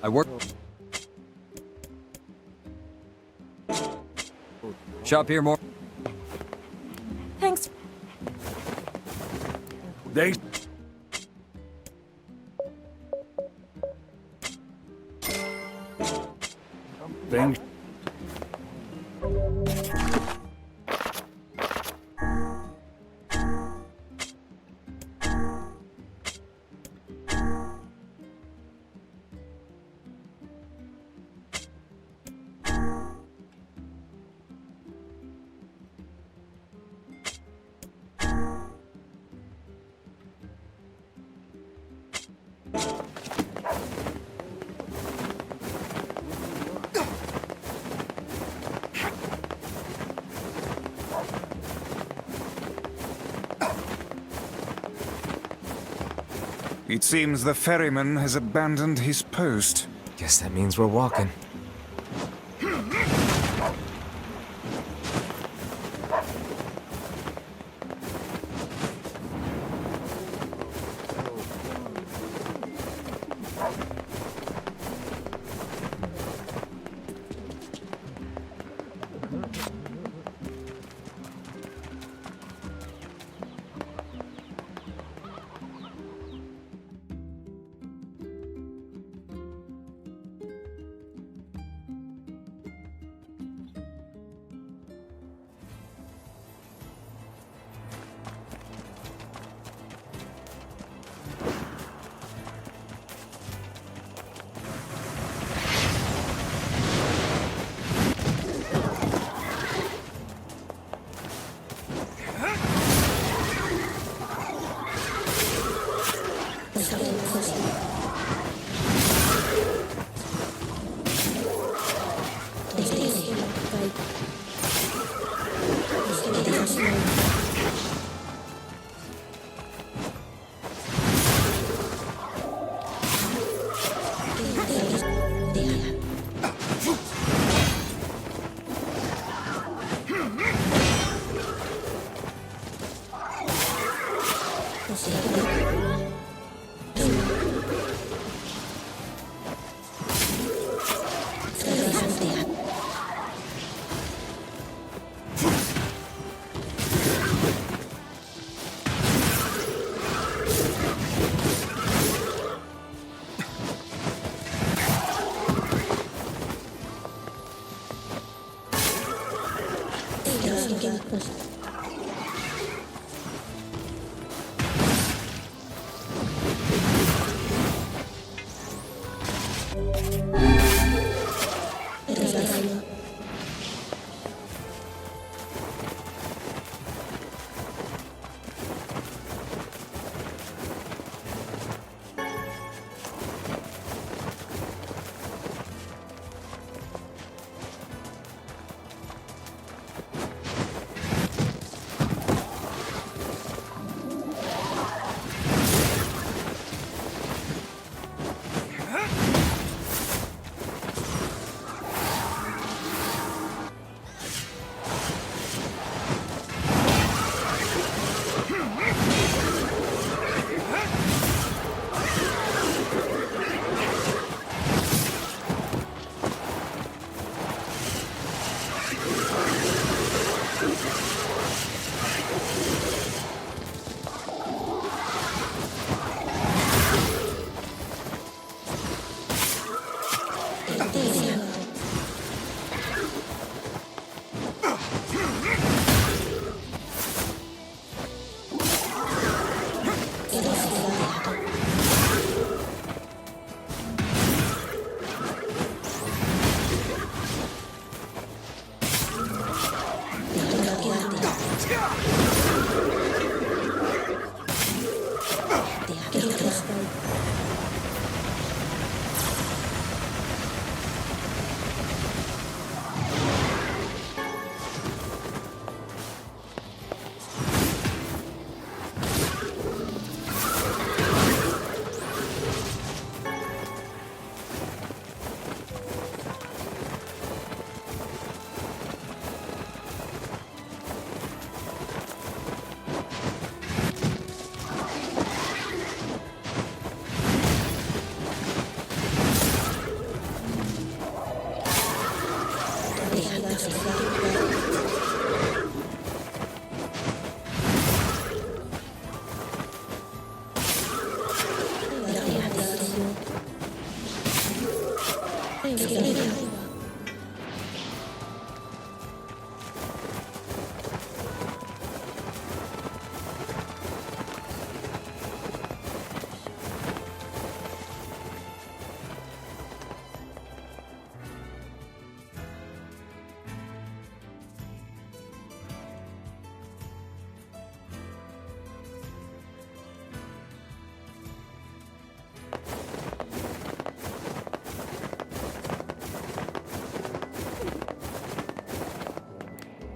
I work. Shop here more. Thanks. They. Things. It seems the ferryman has abandoned his post. Guess that means we're walking.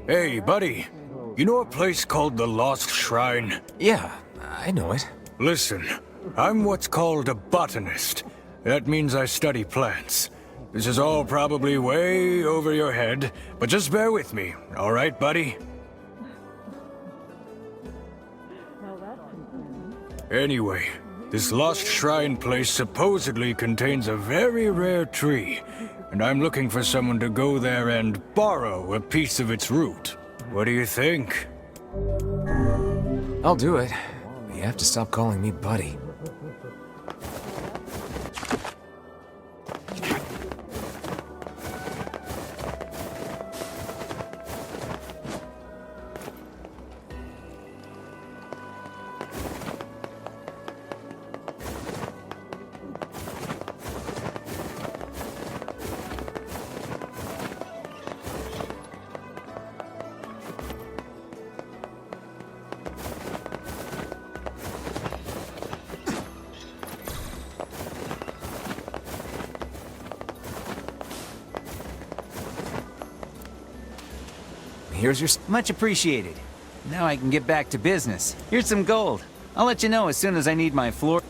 Hey, buddy. You know a place called the Lost Shrine? Yeah, I know it. Listen, I'm what's called a botanist. That means I study plants. This is all probably way over your head, but just bear with me, all right, buddy? Anyway, this Lost Shrine place supposedly contains a very rare tree, and I'm looking for someone to go there and borrow a piece of its root. What do you think? I'll do it. You have to stop calling me buddy. Here's your... Much appreciated. Now I can get back to business. Here's some gold. I'll let you know as soon as I need my floor.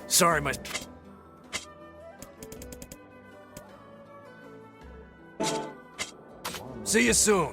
Sorry, my... See you soon.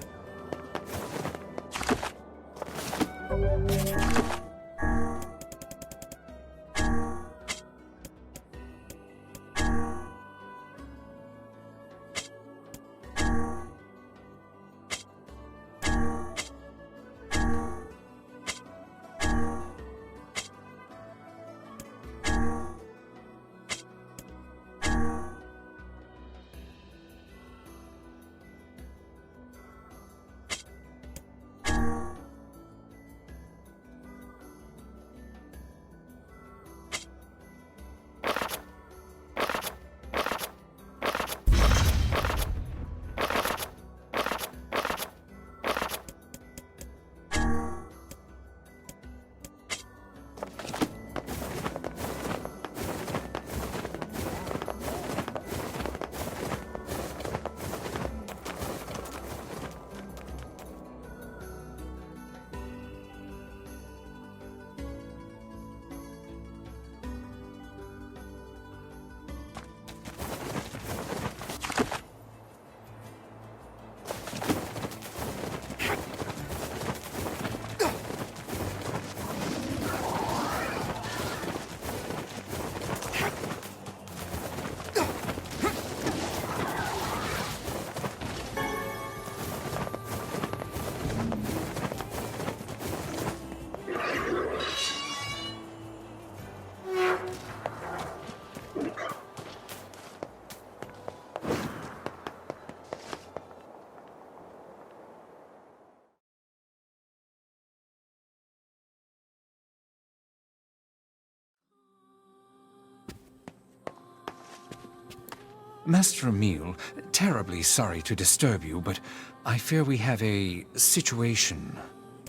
Master Emile, terribly sorry to disturb you, but I fear we have a situation.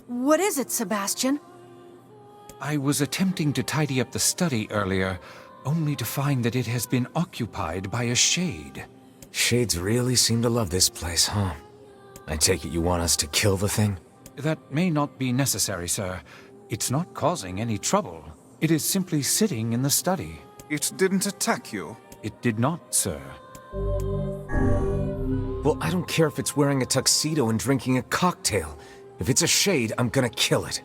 What is it, Sebastian? I was attempting to tidy up the study earlier, only to find that it has been occupied by a shade. Shades really seem to love this place, huh? I take it you want us to kill the thing? That may not be necessary, sir. It's not causing any trouble. It is simply sitting in the study. It didn't attack you? It did not, sir. Well, I don't care if it's wearing a tuxedo and drinking a cocktail. If it's a shade, I'm gonna kill it.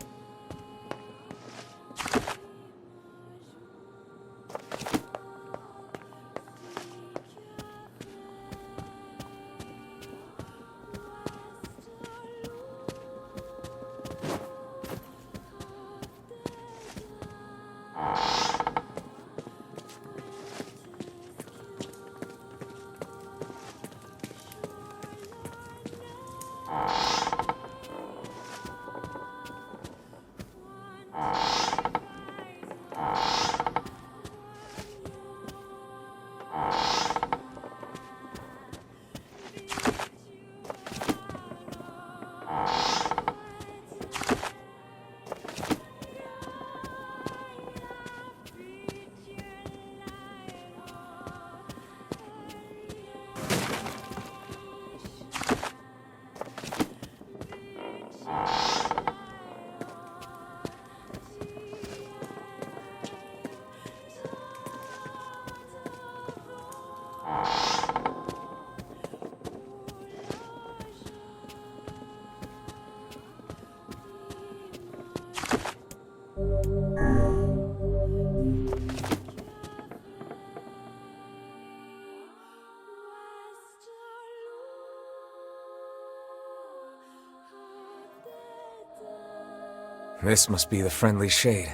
This must be the friendly shade.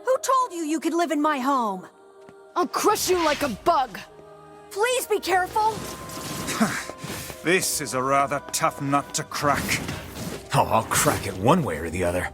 Who told you could live in my home? I'll crush you like a bug. Please be careful. This is a rather tough nut to crack. Oh, I'll crack it one way or the other.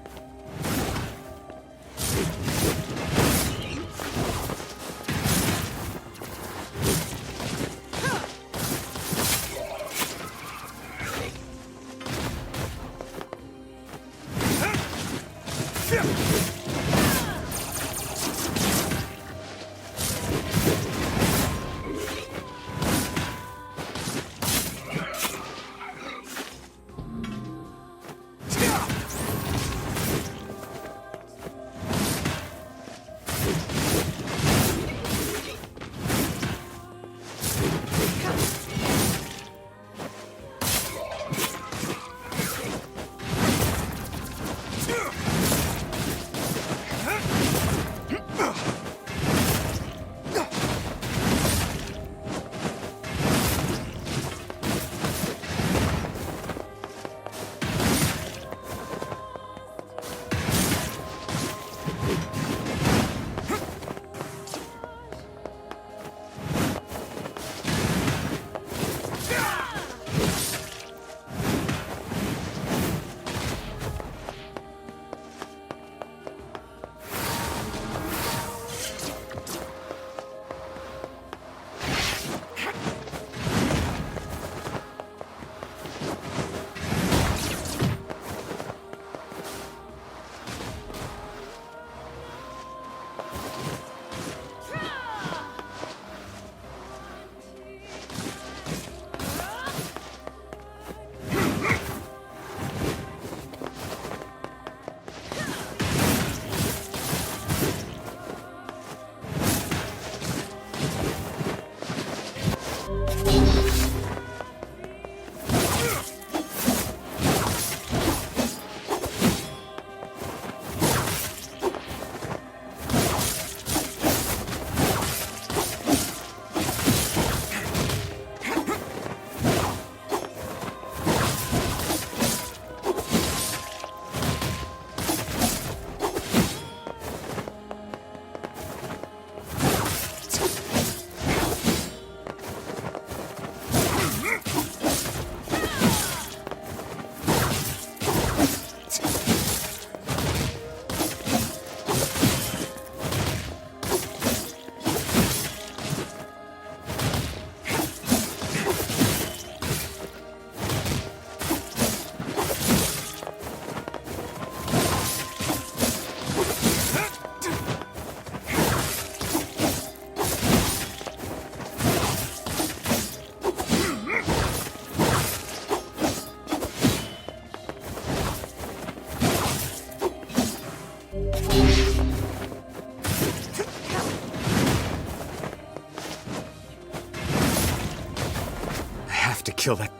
kill that.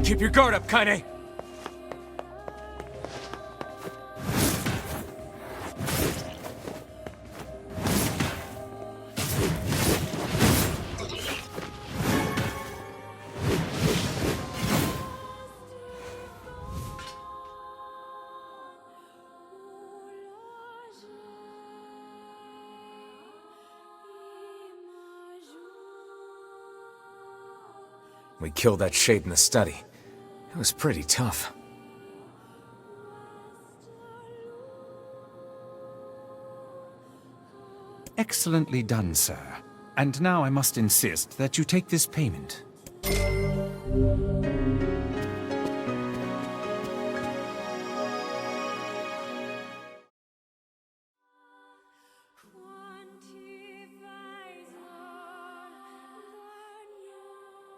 Keep your guard up, Kaine! We killed that shade in the study. It was pretty tough. Excellently done, sir. And now I must insist that you take this payment.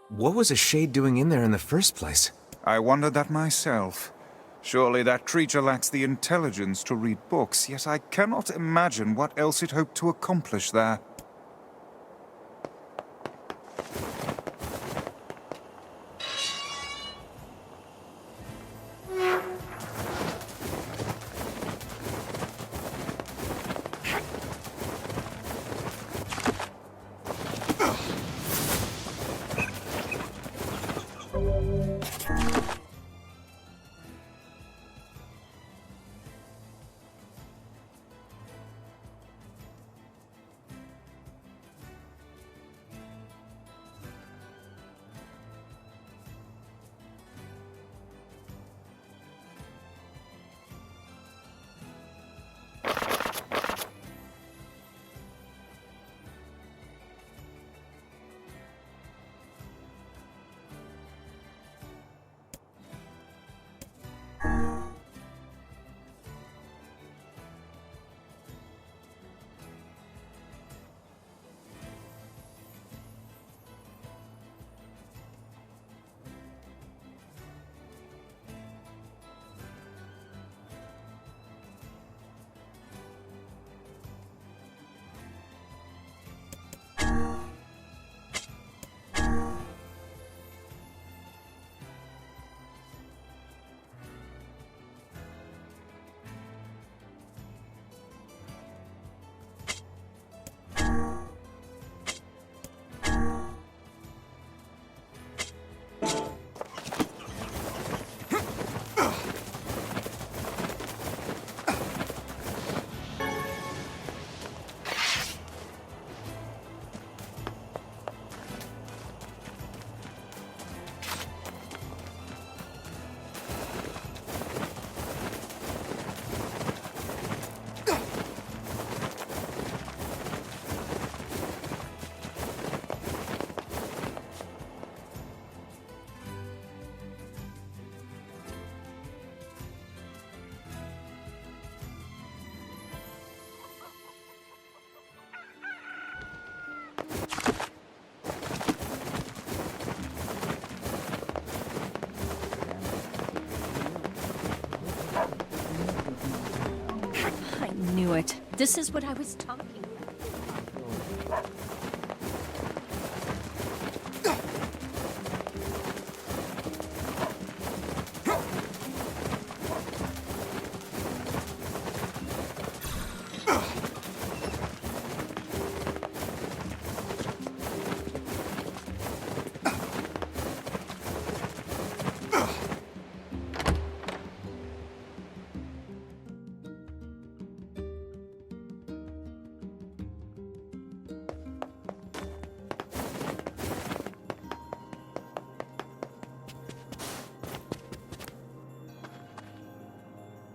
What was a shade doing in there in the first place? I wondered that myself. Surely that creature lacks the intelligence to read books, yet I cannot imagine what else it hoped to accomplish there. Knew it. This is what I was talking about.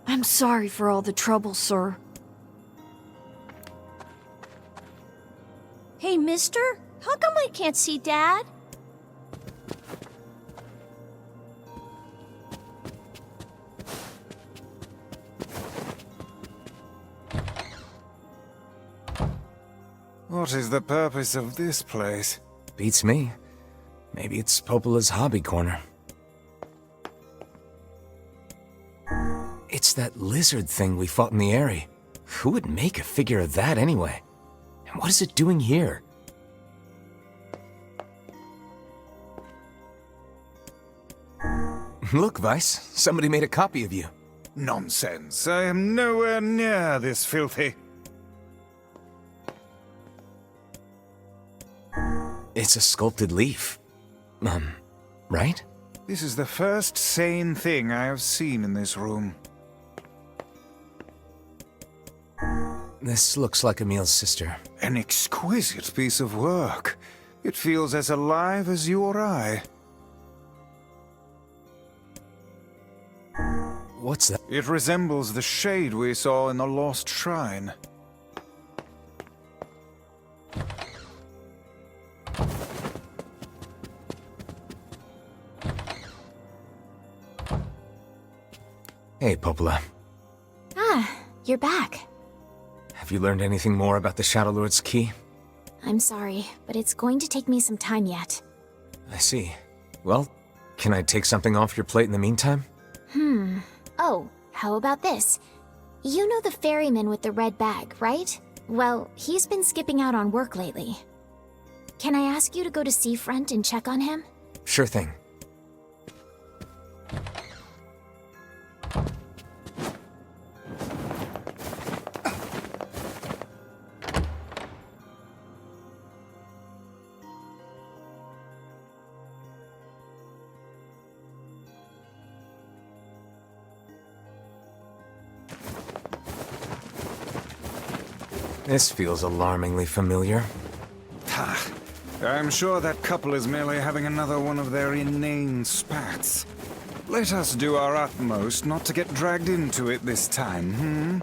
I'm sorry for all the trouble, sir. Hey, mister? How come I can't see Dad? what is the purpose of this place? Beats me. Maybe it's Popola's hobby corner. It's that lizard thing we fought in the area. Who would make a figure of that anyway? And what is it doing here? Look, Vice. Somebody made a copy of you. Nonsense. I am nowhere near this filthy. It's a sculpted leaf. Right? This is the first sane thing I have seen in this room. This looks like Emil's sister. An exquisite piece of work. It feels as alive as you or I. What's that? It resembles the shade we saw in the lost shrine. Hey, Popola. Ah, you're back. Have you learned anything more about the Shadow Lord's key? I'm sorry, but it's going to take me some time yet. I see. Well, can I take something off your plate in the meantime? Oh, how about this? You know the ferryman with the red bag, right? Well, he's been skipping out on work lately. Can I ask you to go to Seafront and check on him? Sure thing. This feels alarmingly familiar. Ha! I'm sure that couple is merely having another one of their inane spats. Let us do our utmost not to get dragged into it this time,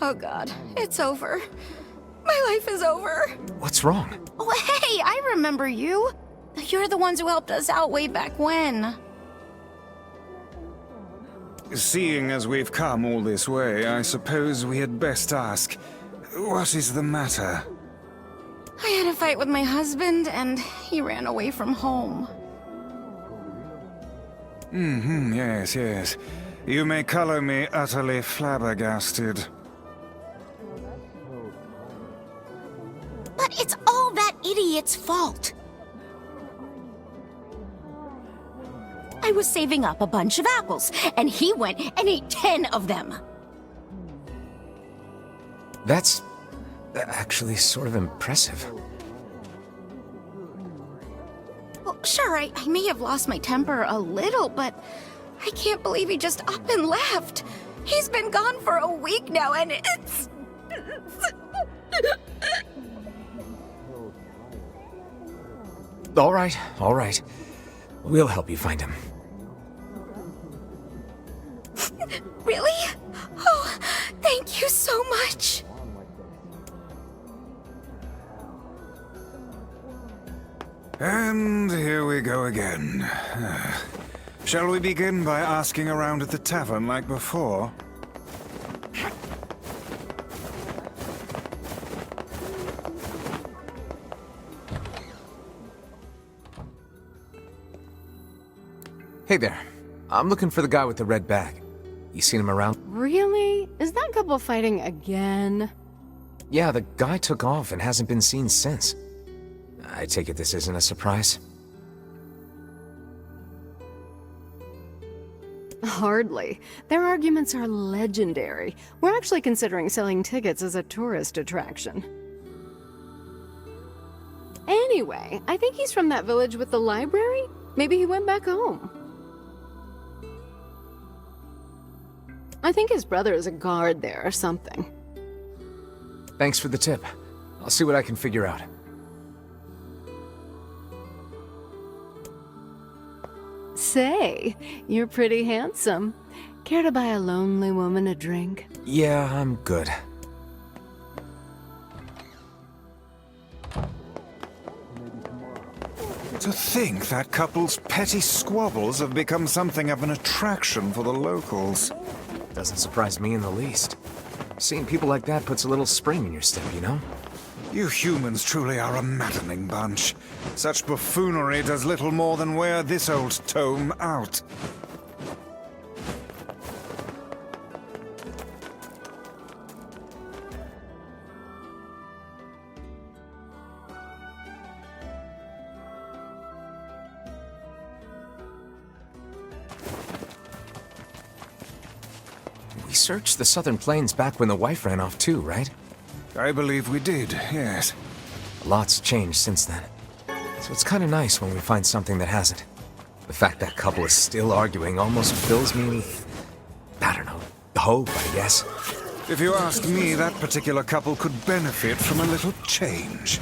Oh god, it's over. My life is over. What's wrong? Oh, hey, I remember you. You're the ones who helped us out way back when. Seeing as we've come all this way, I suppose we had best ask, what is the matter? I had a fight with my husband, and he ran away from home. Yes. You may color me utterly flabbergasted. But it's all that idiot's fault. I was saving up a bunch of apples, and he went and ate 10 of them. That's actually sort of impressive. Well, sure, I may have lost my temper a little, but I can't believe he just up and left. He's been gone for a week now, and it's... All right, all right. We'll help you find him. Really? Oh, thank you so much. And here we go again. Shall we begin by asking around at the tavern like before? Hey there. I'm looking for the guy with the red bag. You seen him around? Really? Is that couple fighting again? Yeah, the guy took off and hasn't been seen since. I take it this isn't a surprise? Hardly. Their arguments are legendary. We're actually considering selling tickets as a tourist attraction. Anyway, I think he's from that village with the library. Maybe he went back home. I think his brother is a guard there or something. Thanks for the tip. I'll see what I can figure out. Say, you're pretty handsome. Care to buy a lonely woman a drink? Yeah, I'm good. To think that couple's petty squabbles have become something of an attraction for the locals. Doesn't surprise me in the least. Seeing people like that puts a little spring in your step, you know? You humans truly are a maddening bunch. Such buffoonery does little more than wear this old tome out. We searched the Southern Plains back when the wife ran off too, right? I believe we did, yes. A lot's changed since then. So it's kind of nice when we find something that hasn't. The fact that couple is still arguing almost fills me with, I don't know, hope, I guess. If you ask me, that particular couple could benefit from a little change.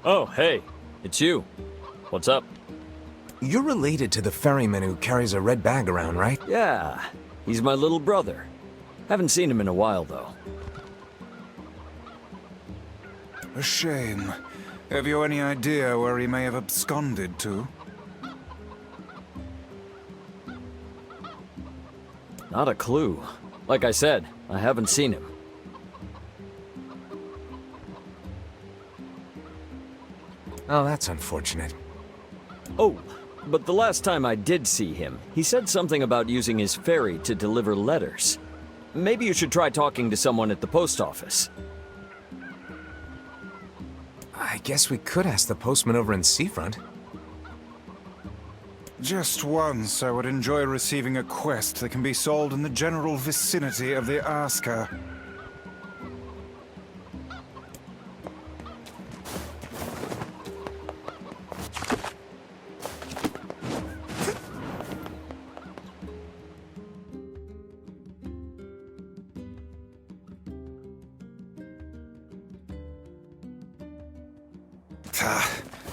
Oh, hey, it's you. What's up? You're related to the ferryman who carries a red bag around, right? Yeah, he's my little brother. Haven't seen him in a while, though. A shame. Have you any idea where he may have absconded to? Not a clue. Like I said, I haven't seen him. Oh, that's unfortunate. Oh, but the last time I did see him, he said something about using his ferry to deliver letters. Maybe you should try talking to someone at the post office. I guess we could ask the postman over in Seafront. Just once, I would enjoy receiving a quest that can be solved in the general vicinity of the Asker.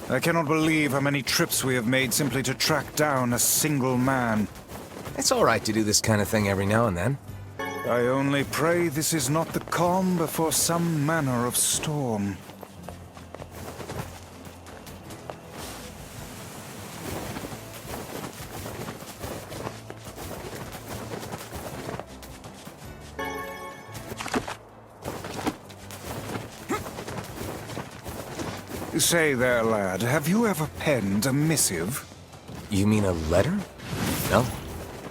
I cannot believe how many trips we have made simply to track down a single man. It's all right to do this kind of thing every now and then. I only pray this is not the calm before some manner of storm. Say there, lad, have you ever penned a missive? You mean a letter? No.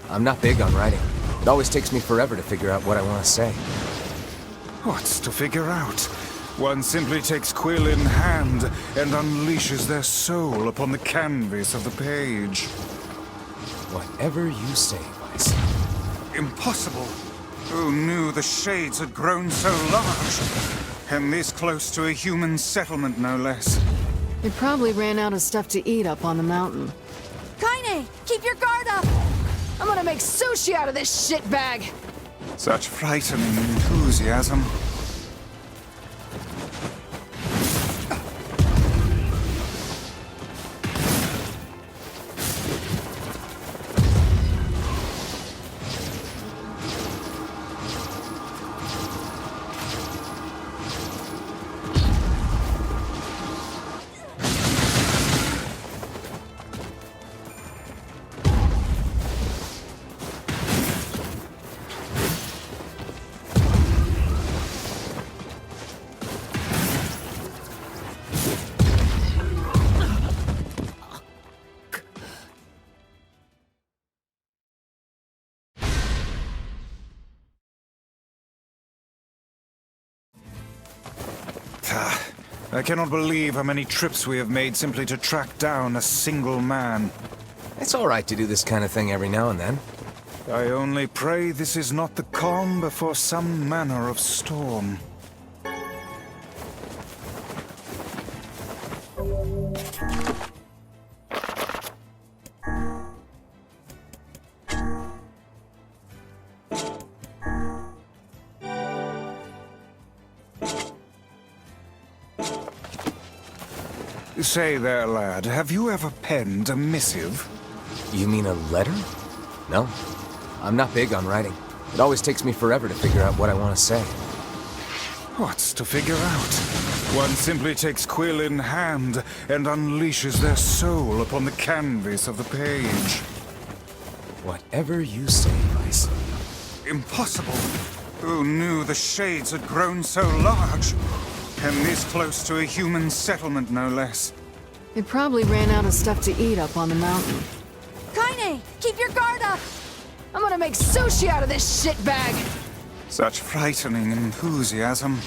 I'm not big on writing. It always takes me forever to figure out what I want to say. What's to figure out? One simply takes quill in hand and unleashes their soul upon the canvas of the page. Whatever you say, Vice. Impossible! Who knew the shades had grown so large? And this close to a human settlement, no less. They probably ran out of stuff to eat up on the mountain. Kaine, keep your guard up! I'm gonna make sushi out of this shitbag! Such frightening enthusiasm. I cannot believe how many trips we have made simply to track down a single man. It's all right to do this kind of thing every now and then. I only pray this is not the calm before some manner of storm. Say there, lad, have you ever penned a missive? You mean a letter? No. I'm not big on writing. It always takes me forever to figure out what I want to say. What's to figure out? One simply takes quill in hand and unleashes their soul upon the canvas of the page. Whatever you say, Vice. Impossible! Who knew the shades had grown so large? And this close to a human settlement, no less. They probably ran out of stuff to eat up on the mountain. Kaine, keep your guard up! I'm gonna make sushi out of this shitbag! Such frightening enthusiasm.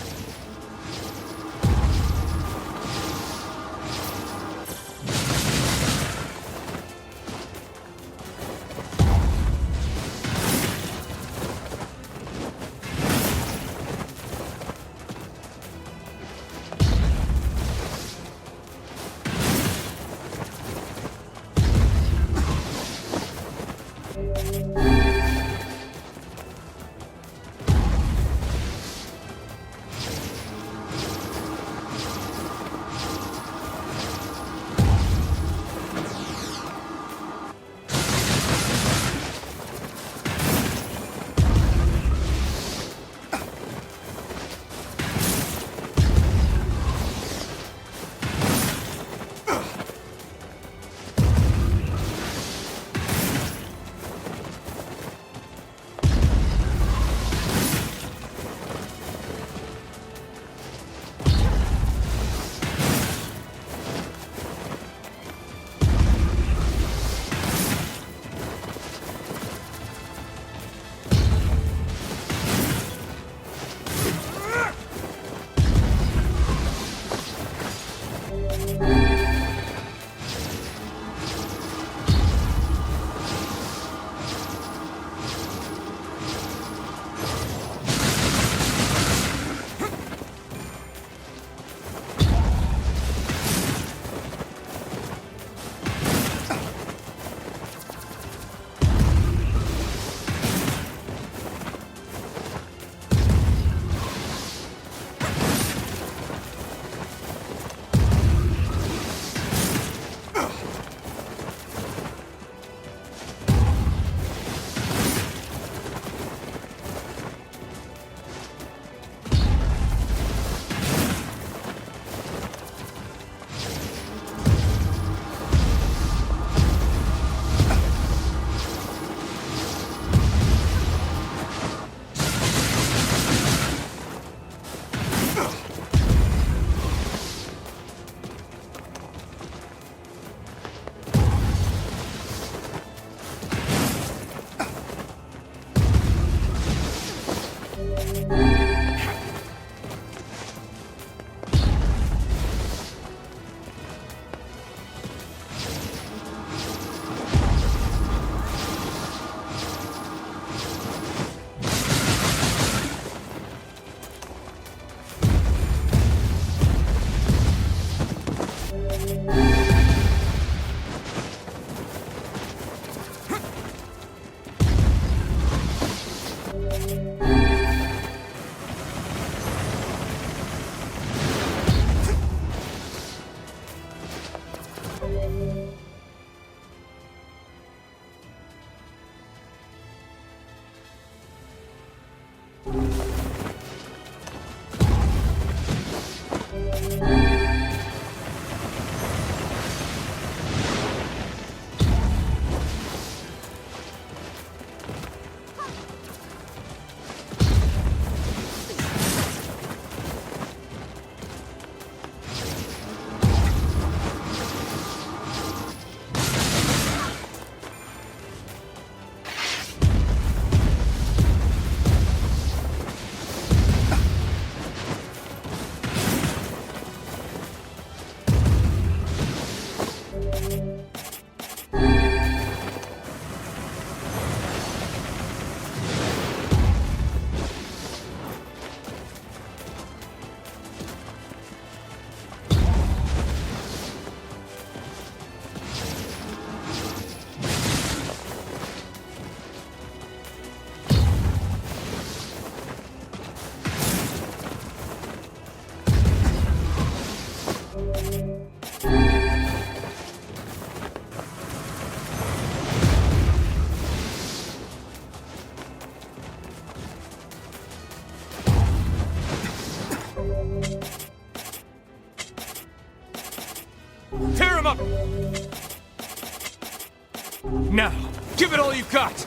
Now, give it all you've got!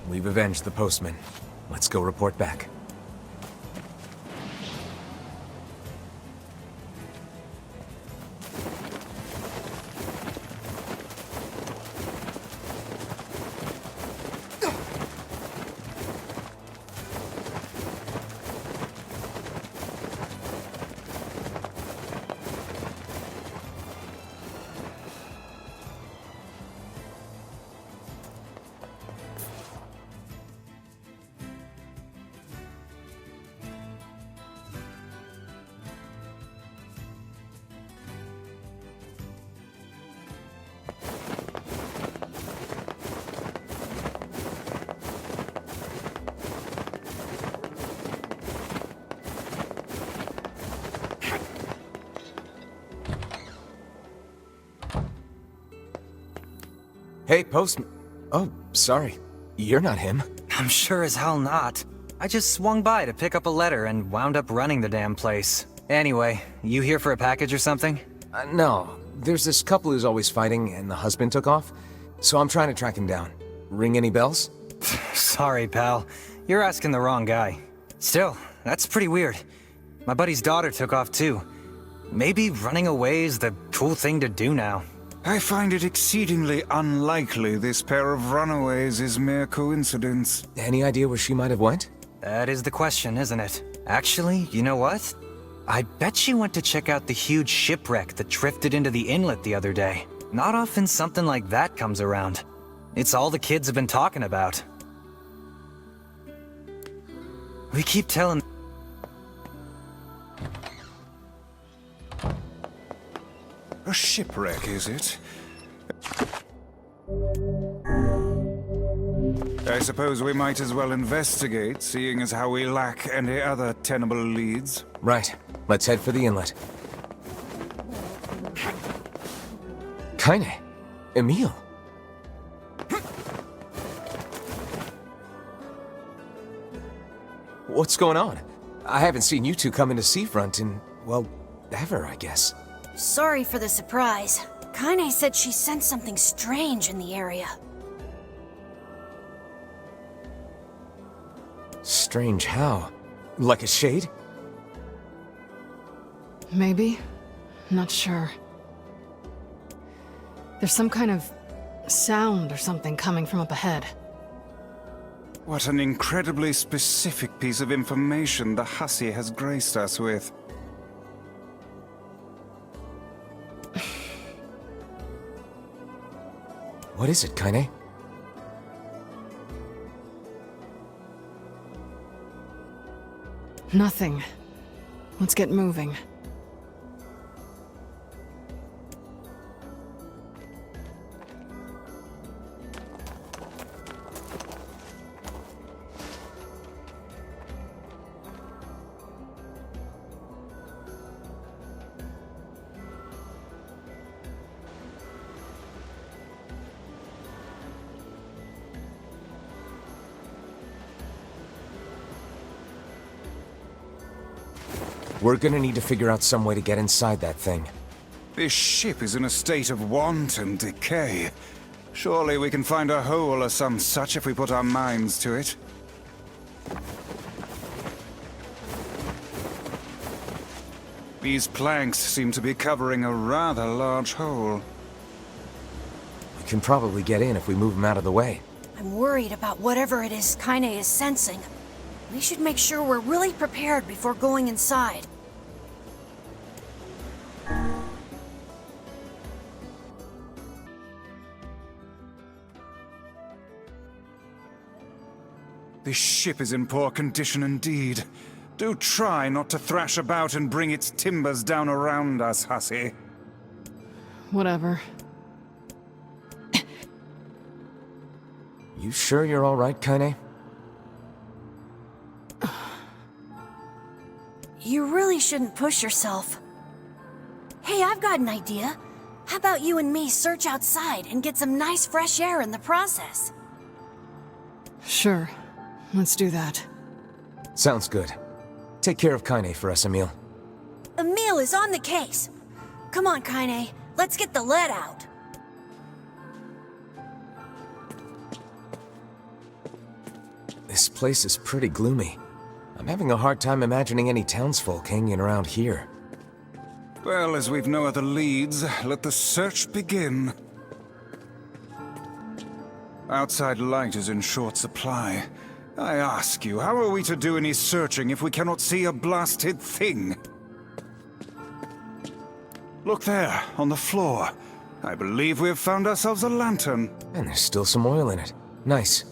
We've avenged the postman. Let's go report back. Hey, postman. Oh, sorry. You're not him. I'm sure as hell not. I just swung by to pick up a letter and wound up running the damn place. Anyway, you here for a package or something? No. There's this couple who's always fighting, and the husband took off. So I'm trying to track him down. Ring any bells? Sorry, pal. You're asking the wrong guy. Still, that's pretty weird. My buddy's daughter took off too. Maybe running away is the cool thing to do now. I find it exceedingly unlikely this pair of runaways is mere coincidence. Any idea where she might have went? That is the question, isn't it? Actually, you know what? I bet she went to check out the huge shipwreck that drifted into the inlet the other day. Not often something like that comes around. It's all the kids have been talking about. We keep telling... A shipwreck, is it? I suppose we might as well investigate, seeing as how we lack any other tenable leads. Right. Let's head for the inlet. Kaine. Emil. What's going on? I haven't seen you two come into Seafront in, well, ever, I guess. Sorry for the surprise. Kaine said she sensed something strange in the area. Strange how? Like a shade? Maybe. Not sure. There's some kind of sound or something coming from up ahead. What an incredibly specific piece of information the hussy has graced us with. What is it, Kaine? Nothing. Let's get moving. We're gonna need to figure out some way to get inside that thing. This ship is in a state of wanton decay. Surely we can find a hole or some such if we put our minds to it. These planks seem to be covering a rather large hole. We can probably get in if we move them out of the way. I'm worried about whatever it is Kaine is sensing. We should make sure we're really prepared before going inside. This ship is in poor condition indeed. Do try not to thrash about and bring its timbers down around us, hussy. Whatever. You sure you're all right, Kaine? You really shouldn't push yourself. Hey, I've got an idea. How about you and me search outside and get some nice fresh air in the process? Sure. Let's do that. Sounds good. Take care of Kaine for us, Emil. Emil is on the case. Come on, Kaine. Let's get the lead out. This place is pretty gloomy. I'm having a hard time imagining any townsfolk hanging around here. Well, as we've no other leads, let the search begin. Outside light is in short supply. I ask you, how are we to do any searching if we cannot see a blasted thing? Look there, on the floor. I believe we have found ourselves a lantern. And there's still some oil in it. Nice.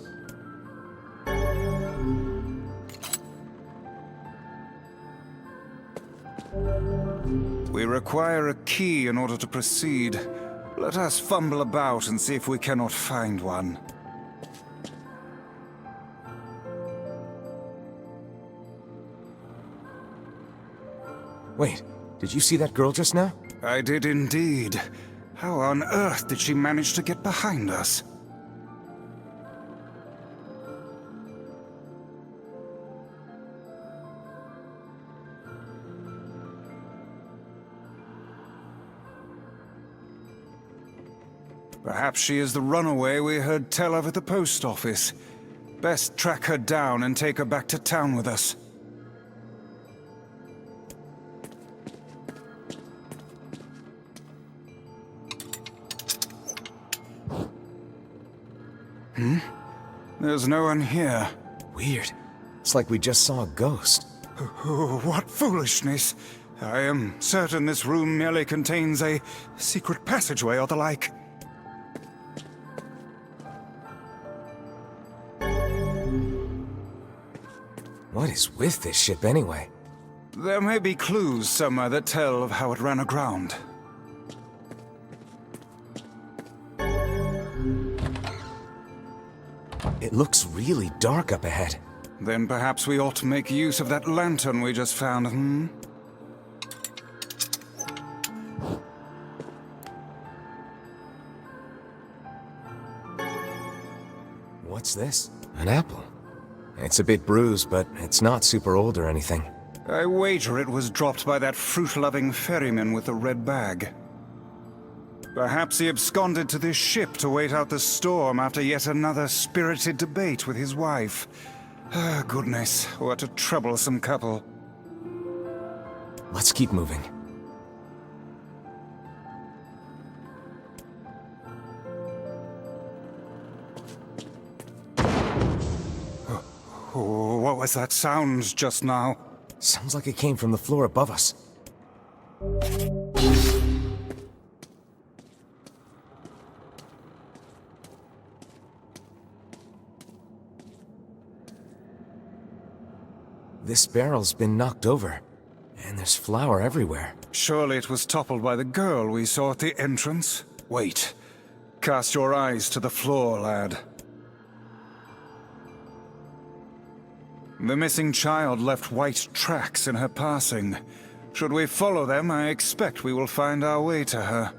We require a key in order to proceed. Let us fumble about and see if we cannot find one. Wait, did you see that girl just now? I did indeed. How on earth did she manage to get behind us? Perhaps she is the runaway we heard tell of at the post office. Best track her down and take her back to town with us. There's no one here. Weird. It's like we just saw a ghost. Oh, what foolishness! I am certain this room merely contains a secret passageway or the like. What is with this ship anyway? There may be clues somewhere that tell of how it ran aground. It looks really dark up ahead. Then perhaps we ought to make use of that lantern we just found, hmm? What's this? An apple. It's a bit bruised, but it's not super old or anything. I wager it was dropped by that fruit-loving ferryman with the red bag. Perhaps he absconded to this ship to wait out the storm after yet another spirited debate with his wife. Ah, goodness, what a troublesome couple. Let's keep moving. Oh, what was that sound just now? Sounds like it came from the floor above us. This barrel's been knocked over, and there's flour everywhere. Surely it was toppled by the girl we saw at the entrance. Wait. Cast your eyes to the floor, lad. The missing child left white tracks in her passing. Should we follow them, I expect we will find our way to her.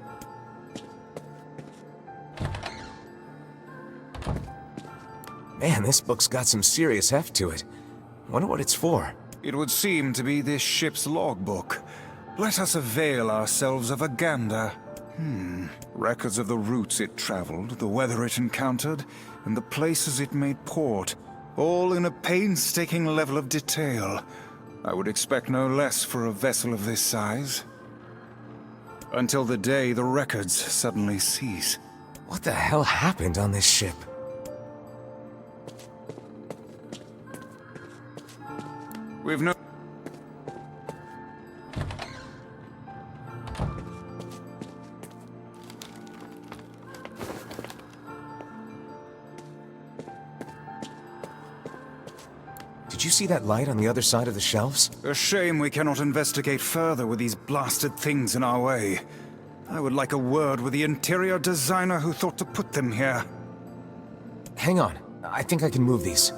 Man, this book's got some serious heft to it. Wonder what it's for. It would seem to be this ship's logbook. Let us avail ourselves of a gander. Records of the routes it traveled, the weather it encountered, and the places it made port. All in a painstaking level of detail. I would expect no less for a vessel of this size. Until the day the records suddenly cease. What the hell happened on this ship? We've no... Did you see that light on the other side of the shelves? A shame we cannot investigate further with these blasted things in our way. I would like a word with the interior designer who thought to put them here. Hang on. I think I can move these.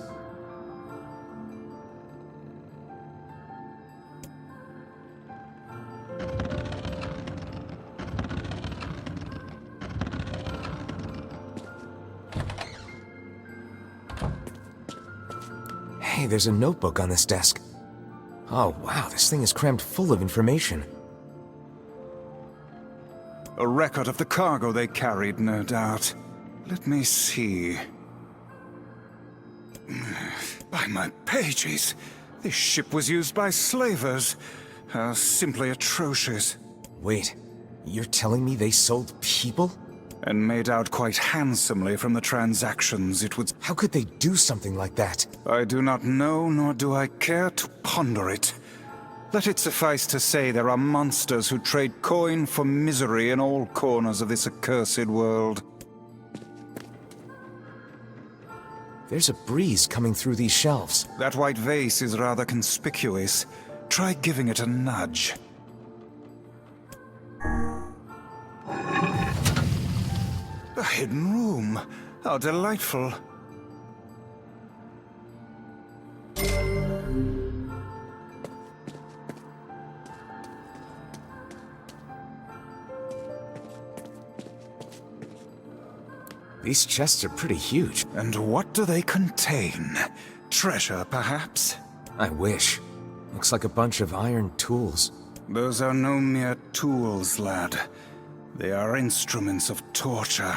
Hey, there's a notebook on this desk. Oh, wow, this thing is crammed full of information. A record of the cargo they carried, no doubt. Let me see. By my pages, this ship was used by slavers. How simply atrocious. Wait, you're telling me they sold people? And made out quite handsomely from the transactions it would... How could they do something like that? I do not know, nor do I care to ponder it. Let it suffice to say there are monsters who trade coin for misery in all corners of this accursed world. There's a breeze coming through these shelves. That white vase is rather conspicuous. Try giving it a nudge. A hidden room. How delightful. These chests are pretty huge. And what do they contain? Treasure, perhaps? I wish. Looks like a bunch of iron tools. Those are no mere tools, lad. They are instruments of torture.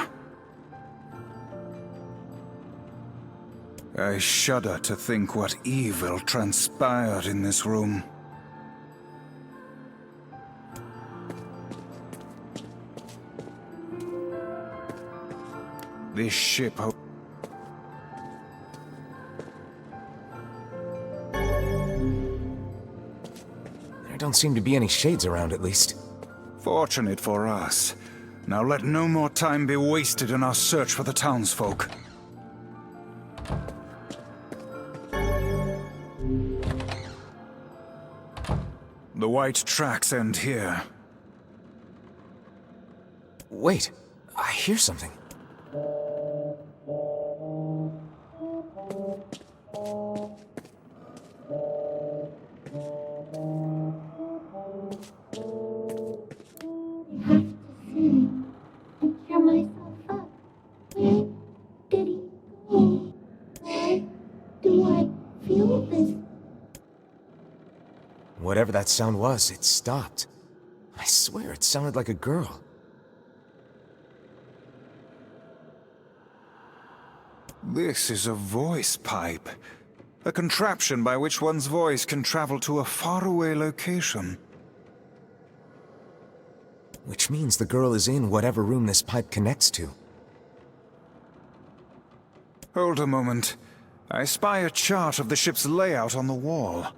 I shudder to think what evil transpired in this room. This ship... There don't seem to be any shades around, at least. Fortunate for us. Now let no more time be wasted in our search for the townsfolk. The white tracks end here. Wait, I hear something. Whatever that sound was, it stopped. I swear it sounded like a girl. This is a voice pipe. A contraption by which one's voice can travel to a faraway location. Which means the girl is in whatever room this pipe connects to. Hold a moment. I spy a chart of the ship's layout on the wall.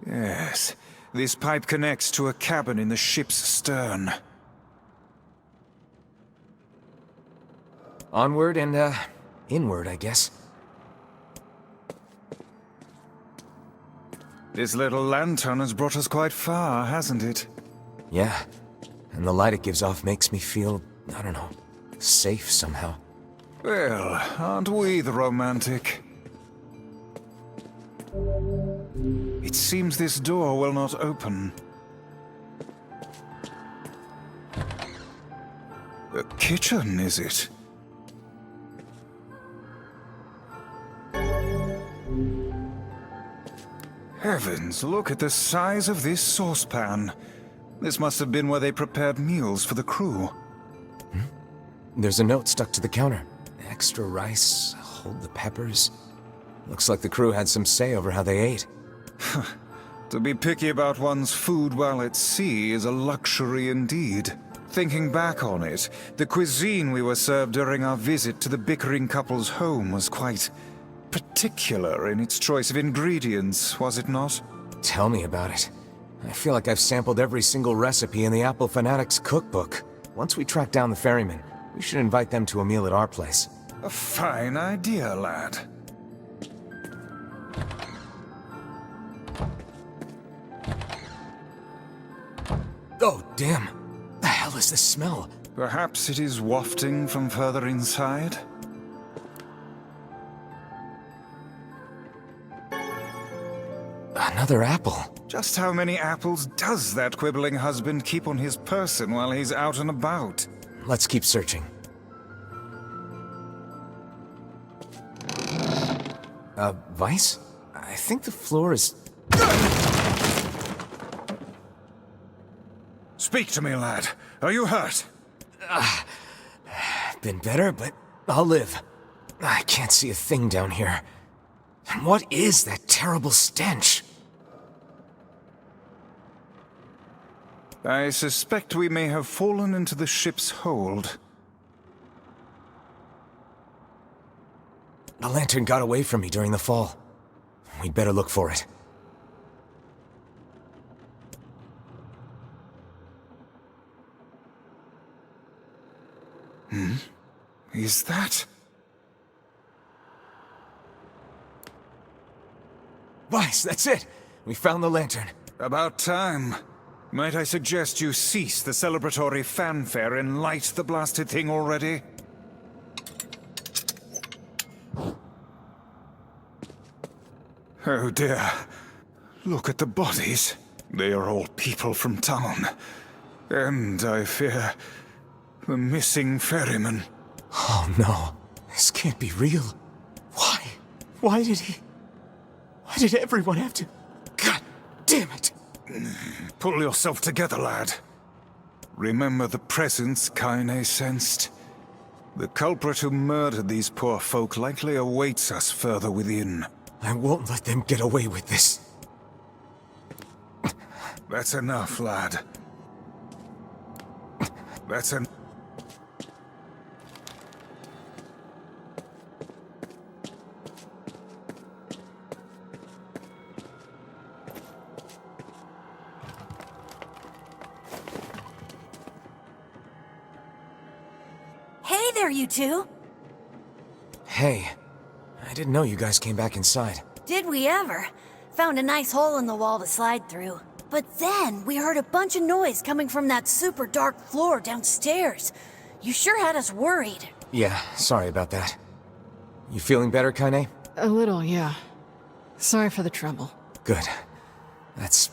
Yes, this pipe connects to a cabin in the ship's stern. Onward and, inward, I guess. This little lantern has brought us quite far, hasn't it? Yeah, and the light it gives off makes me feel, I don't know, safe somehow. Well, aren't we the romantic? It seems this door will not open. A kitchen, is it? Heavens, look at the size of this saucepan. This must have been where they prepared meals for the crew. There's a note stuck to the counter. extra rice, hold the peppers. Looks like the crew had some say over how they ate. To be picky about one's food while at sea is a luxury indeed. Thinking back on it, the cuisine we were served during our visit to the bickering couple's home was quite particular in its choice of ingredients, was it not? Tell me about it. I feel like I've sampled every single recipe in the Apple Fanatics cookbook. Once we track down the ferryman, we should invite them to a meal at our place. A fine idea, lad. Oh, damn. The hell is this smell? Perhaps it is wafting from further inside? Another apple. Just how many apples does that quibbling husband keep on his person while he's out and about? Let's keep searching. Vice? I think the floor is... Speak to me, lad. Are you hurt? Been better, but I'll live. I can't see a thing down here. And what is that terrible stench? I suspect we may have fallen into the ship's hold. The lantern got away from me during the fall. We'd better look for it. Is that... Vice, that's it! We found the lantern. About time. Might I suggest you cease the celebratory fanfare and light the blasted thing already? Oh dear. Look at the bodies. They are all people from town. And, I fear, the missing ferryman. Oh no. This can't be real. Why? Why did everyone have to... God damn it! Pull yourself together, lad. Remember the presence Kaine sensed? The culprit who murdered these poor folk likely awaits us further within. I won't let them get away with this. That's enough, lad. That's enough. Hey there, you two! Hey, I didn't know you guys came back inside. Did we ever? Found a nice hole in the wall to slide through. But then we heard a bunch of noise coming from that super dark floor downstairs. You sure had us worried. Yeah, sorry about that. You feeling better, Kaine? A little, yeah. Sorry for the trouble. Good. That's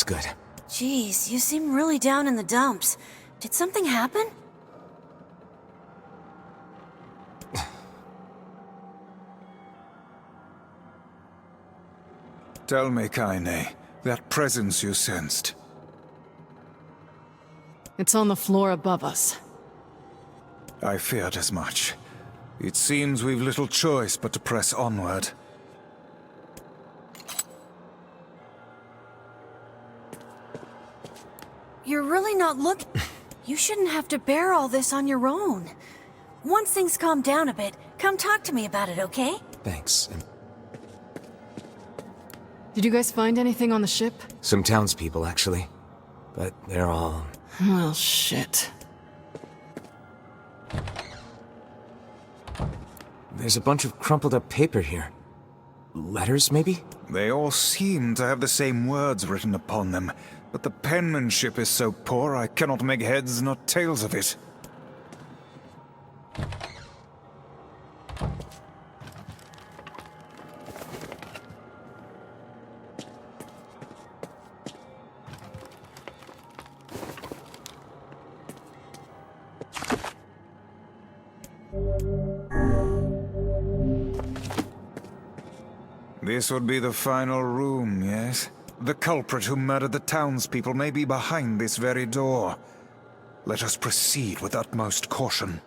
good. Jeez, you seem really down in the dumps. Did something happen? Tell me, Kaine, that presence you sensed. It's on the floor above us. I feared as much. It seems we've little choice but to press onward. You're really not looking... You shouldn't have to bear all this on your own. Once things calm down a bit, come talk to me about it, okay? Thanks. Did you guys find anything on the ship? Some townspeople, actually. But they're all... Well, shit. There's a bunch of crumpled up paper here. Letters, maybe? They all seem to have the same words written upon them, but the penmanship is so poor I cannot make heads nor tails of it. This would be the final room, yes? The culprit who murdered the townspeople may be behind this very door. Let us proceed with utmost caution.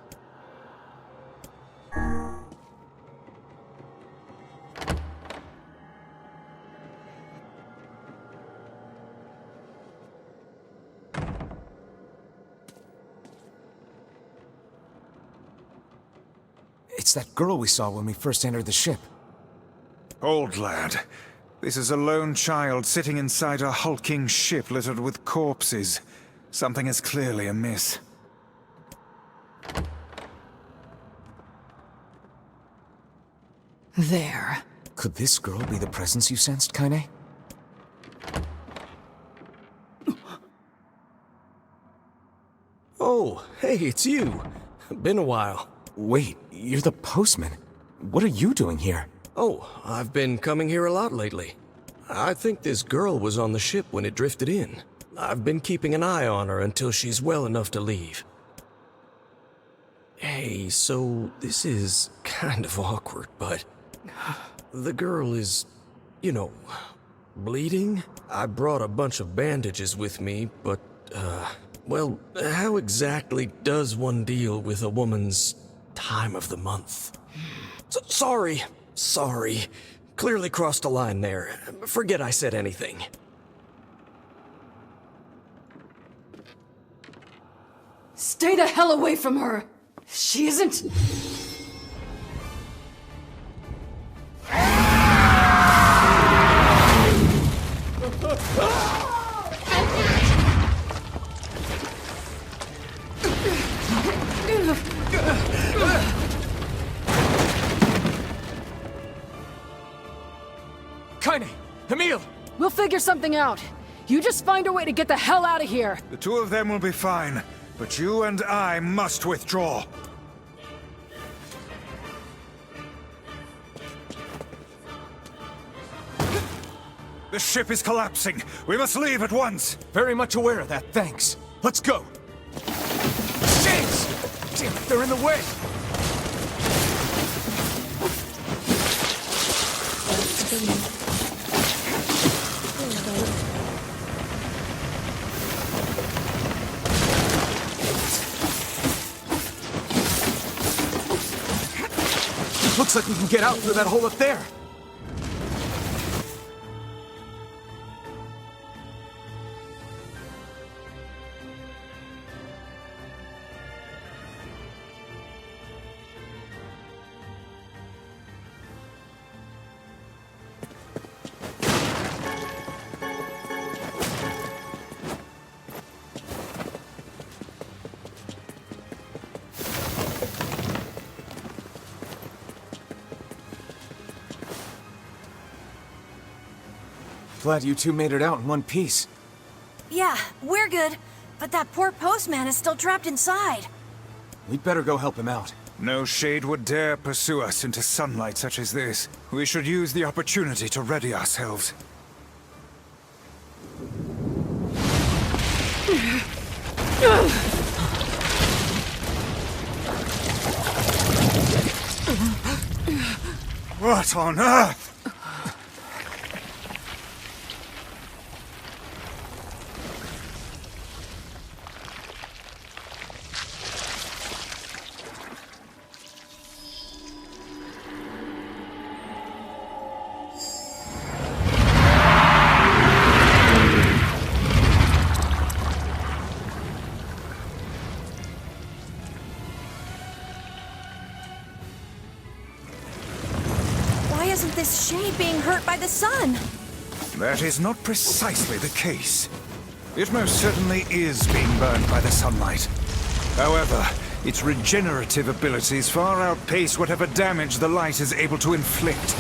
It's that girl we saw when we first entered the ship. Old lad, this is a lone child sitting inside a hulking ship littered with corpses. Something is clearly amiss. There. Could this girl be the presence you sensed, Kaine? Oh, hey, it's you. Been a while. Wait, you're the postman. What are you doing here? Oh, I've been coming here a lot lately. I think this girl was on the ship when it drifted in. I've been keeping an eye on her until she's well enough to leave. Hey, so this is kind of awkward, but the girl is, you know, bleeding? I brought a bunch of bandages with me, but, well, how exactly does one deal with a woman's time of the month? Sorry. Clearly crossed a line there. Forget I said anything. Stay the hell away from her! She isn't... Kaine! Emil! We'll figure something out. You just find a way to get the hell out of here. The two of them will be fine, but you and I must withdraw. The ship is collapsing. We must leave at once. Very much aware of that, thanks. Let's go! James! Damn it, they're in the way! Looks like we can get out through that hole up there. Glad you two made it out in one piece. Yeah, we're good. But that poor postman is still trapped inside. We'd better go help him out. No shade would dare pursue us into sunlight such as this. We should use the opportunity to ready ourselves. What on earth? Isn't this shade being hurt by the sun? That is not precisely the case. It most certainly is being burned by the sunlight. However, its regenerative abilities far outpace whatever damage the light is able to inflict.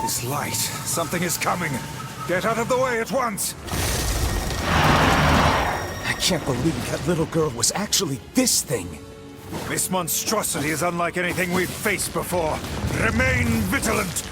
This light, something is coming. Get out of the way at once! I can't believe that little girl was actually this thing. This monstrosity is unlike anything we've faced before. Remain vigilant!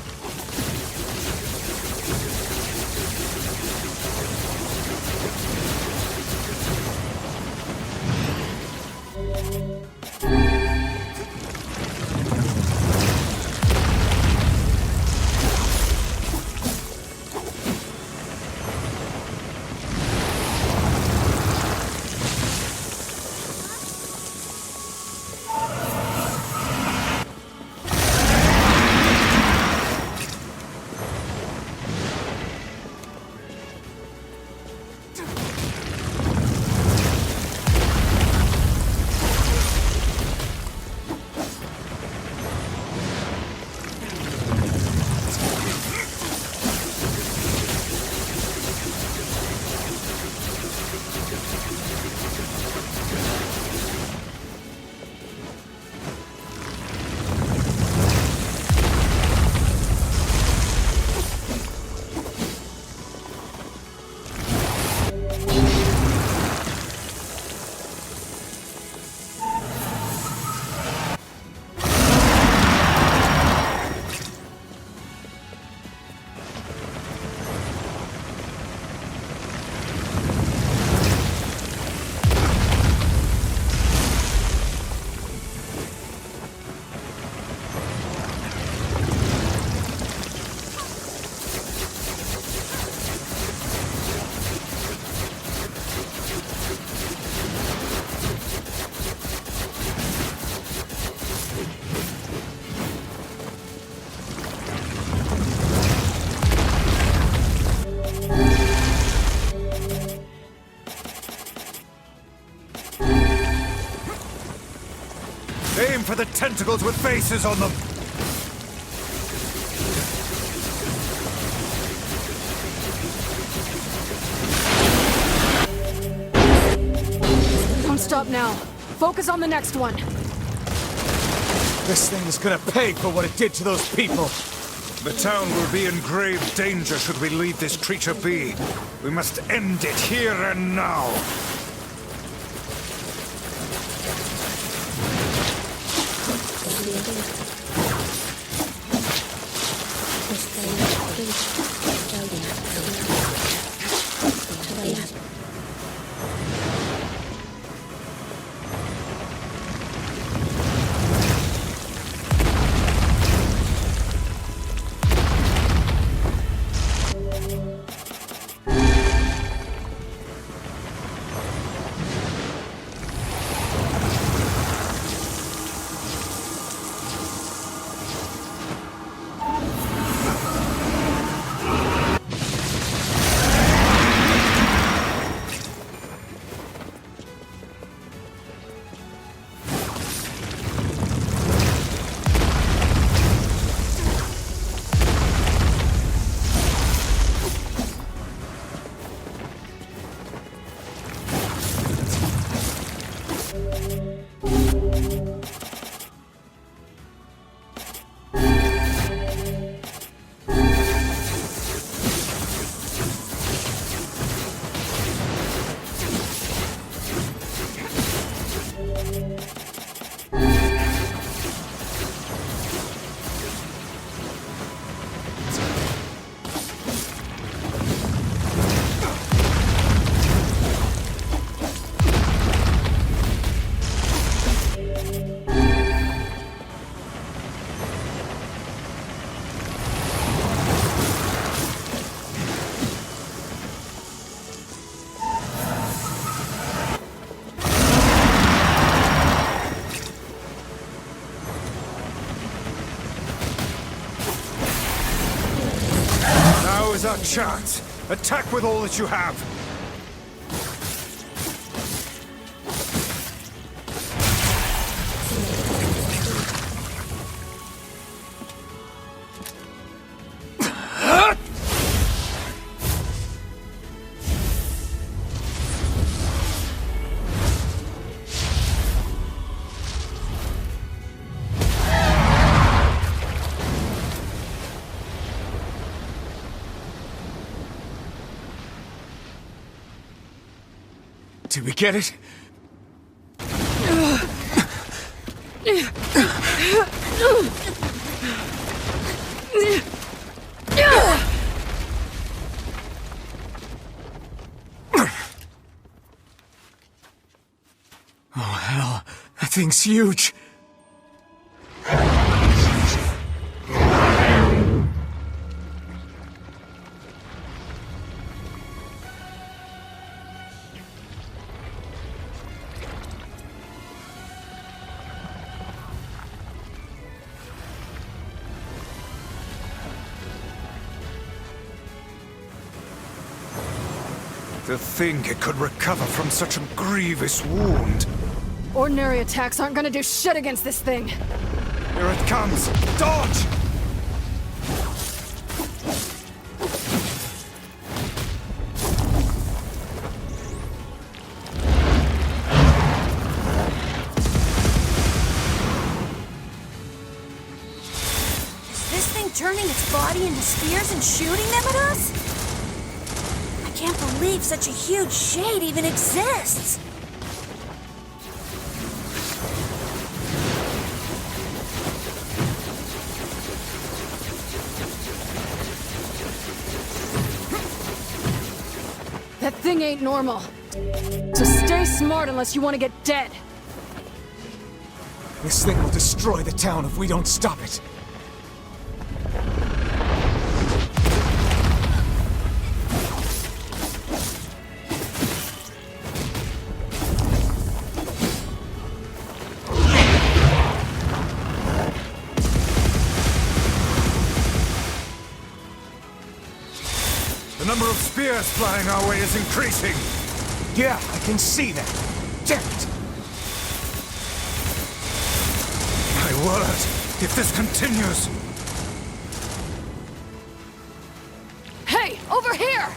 for the tentacles with faces on them! Don't stop now. Focus on the next one. This thing is gonna pay for what it did to those people. The town will be in grave danger should we leave this creature be. We must end it here and now. Is our chance. Attack with all that you have. Did we get it? Oh, hell. That thing's huge. To think it could recover from such a grievous wound. Ordinary attacks aren't gonna do shit against this thing. Here it comes! Dodge! Is this thing turning its body into spears and shooting them at us? I can't believe such a huge shade even exists. That thing ain't normal. So stay smart unless you want to get dead. This thing will destroy the town if we don't stop it. The number of spears flying our way is increasing. Yeah, I can see that. Damn it! word! If this continues... Hey, over here!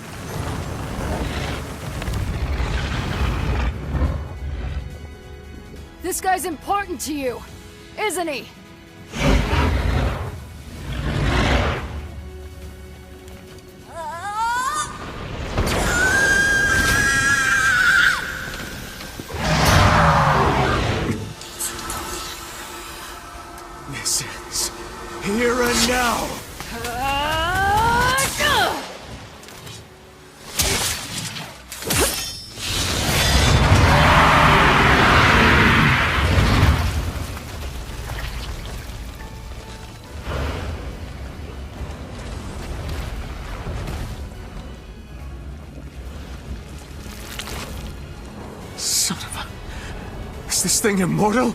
This guy's important to you, isn't he? This is here and now. Son of a... Is this thing immortal?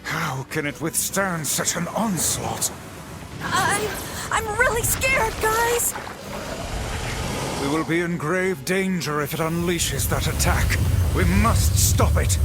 How can it withstand such an onslaught? I'm really scared, guys! We will be in grave danger if it unleashes that attack. We must stop it.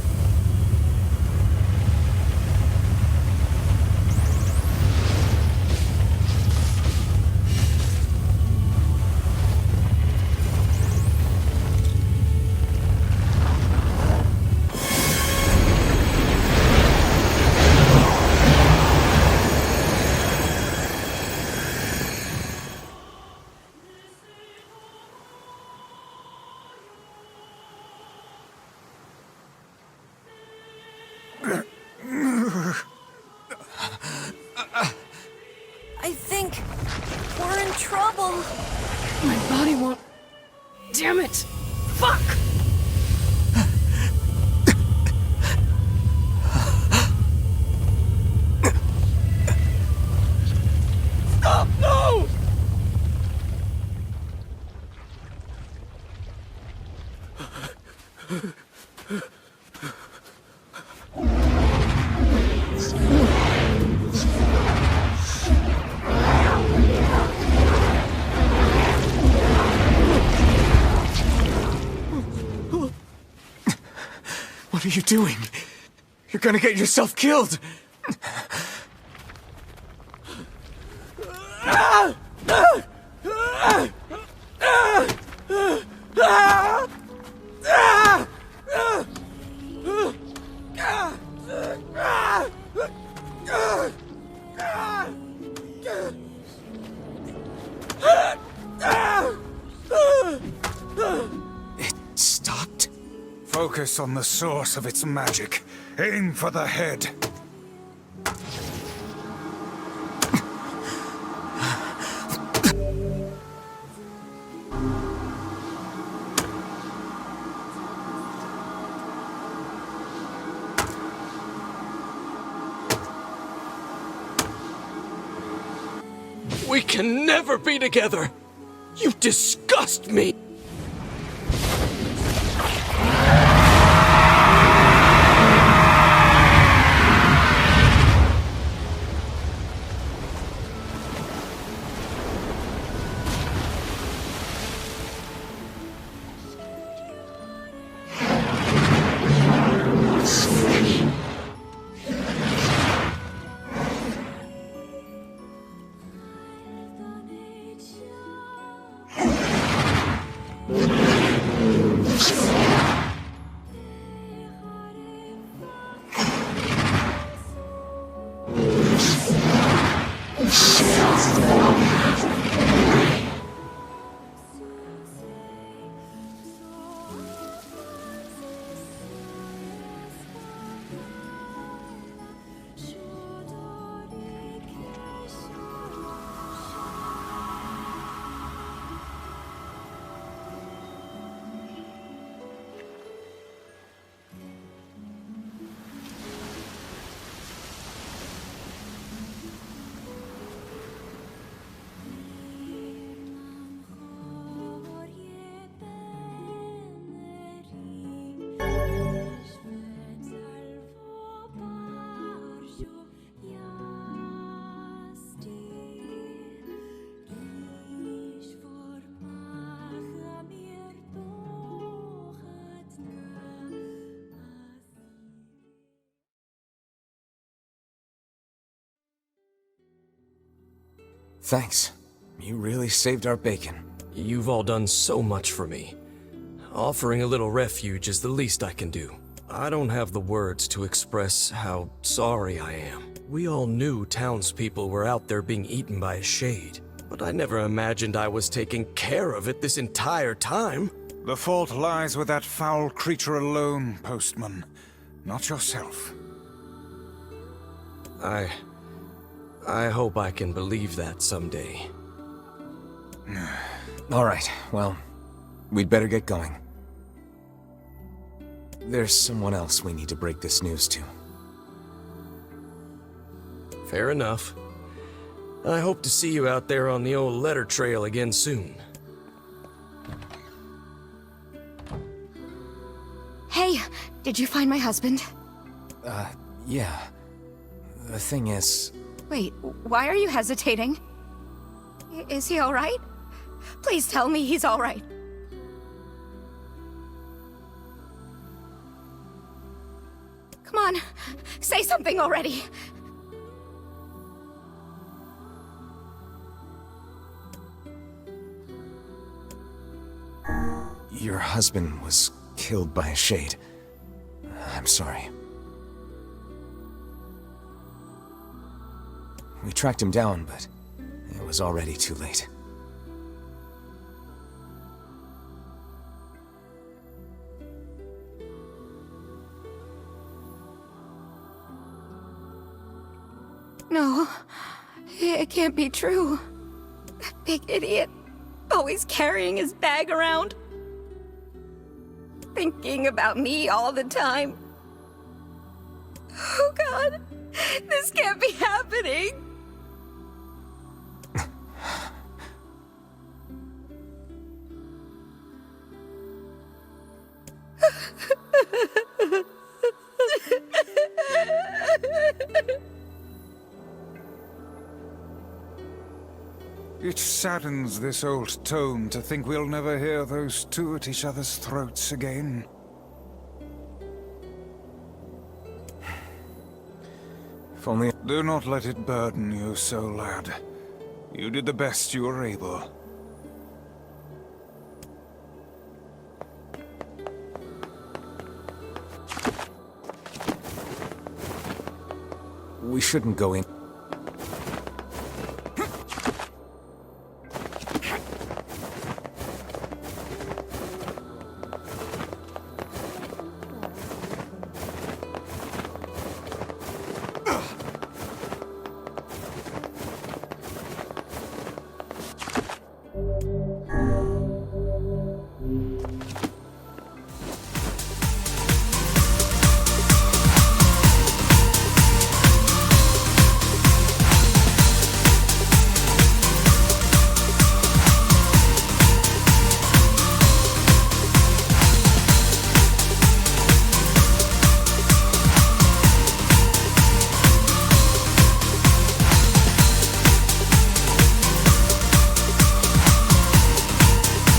I think we're in trouble. My body won't... Damn it! Fuck! Stop! No! What are you doing? You're gonna get yourself killed! It stopped? Focus on the source of its magic. Aim for the head. We can never be together! You disgust me! Thanks. You really saved our bacon. You've all done so much for me. Offering a little refuge is the least I can do. I don't have the words to express how sorry I am. We all knew townspeople were out there being eaten by a shade, but I never imagined I was taking care of it this entire time. The fault lies with that foul creature alone, Postman, not yourself. I hope I can believe that someday. All right, well, we'd better get going. There's someone else we need to break this news to. Fair enough. I hope to see you out there on the old letter trail again soon. Hey, did you find my husband? Yeah. The thing is... Wait, why are you hesitating? Is he alright? Please tell me he's alright. Come on, say something already. Your husband was killed by a shade. I'm sorry. We tracked him down, but it was already too late. No, it can't be true. That big idiot, always carrying his bag around. Thinking about me all the time. Oh God, this can't be happening. It saddens this old tome to think we'll never hear those two at each other's throats again. If only... Do not let it burden you so, lad. You did the best you were able. We shouldn't go in